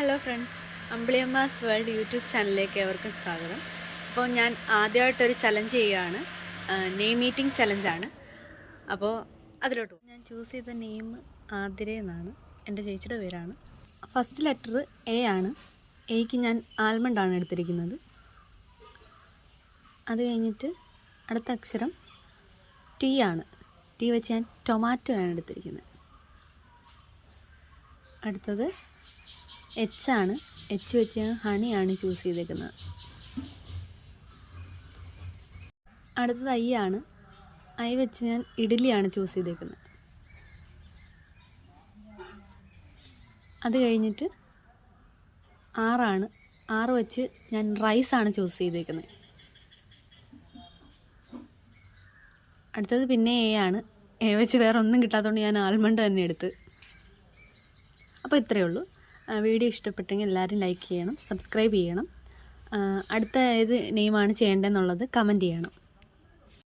Hello friends, അമ്പിളിയമ്മാസ് world YouTube ചാനലിലേക്ക് ഏവർക്കും സ്വാഗതം. അപ്പോൾ ഞാൻ ആദ്യമായിട്ടൊരു ചലഞ്ച് ചെയ്യുകയാണ്. നെയിം മീറ്റിംഗ് ചലഞ്ചാണ്. അപ്പോൾ അതിലോട്ട് ഞാൻ ചൂസ് ചെയ്ത നെയിം ആതിര എന്നാണ്. എൻ്റെ ചേച്ചിയുടെ പേരാണ്. ഫസ്റ്റ് ലെറ്റർ എ ആണ്. എയ്ക്ക് ഞാൻ ആൽമണ്ടാണ് എടുത്തിരിക്കുന്നത്. അത് കഴിഞ്ഞിട്ട് അടുത്ത അക്ഷരം ടി ആണ്. ടി വെച്ച് ഞാൻ ടൊമാറ്റോ ആണ് എടുത്തിരിക്കുന്നത്. അടുത്തത് എച്ച് ആണ്. എച്ച് വെച്ച് ഞാൻ ഹണിയാണ് ചൂസ് ചെയ്തേക്കുന്നത്. അടുത്തത് ഐ ആണ്. ഐ വെച്ച് ഞാൻ ഇഡ്ഡലിയാണ് ചൂസ് ചെയ്തേക്കുന്നത്. അത് കഴിഞ്ഞിട്ട് ആറാണ്. ആറ് വെച്ച് ഞാൻ റൈസാണ് ചൂസ് ചെയ്തേക്കുന്നത്. അടുത്തത് പിന്നെ എ ആണ്. എ വെച്ച് വേറെ ഒന്നും കിട്ടാത്തതുകൊണ്ട് ഞാൻ ആൽമണ്ട് തന്നെ എടുത്ത്. അപ്പോൾ ഇത്രയേ ഉള്ളൂ. വീഡിയോ ഇഷ്ടപ്പെട്ടെങ്കിൽ എല്ലാവരും ലൈക്ക് ചെയ്യണം, സബ്സ്ക്രൈബ് ചെയ്യണം. അടുത്ത ഏത് നെയിമാണ് ചെയ്യേണ്ടതെന്നുള്ളത് കമൻറ്റ് ചെയ്യണം.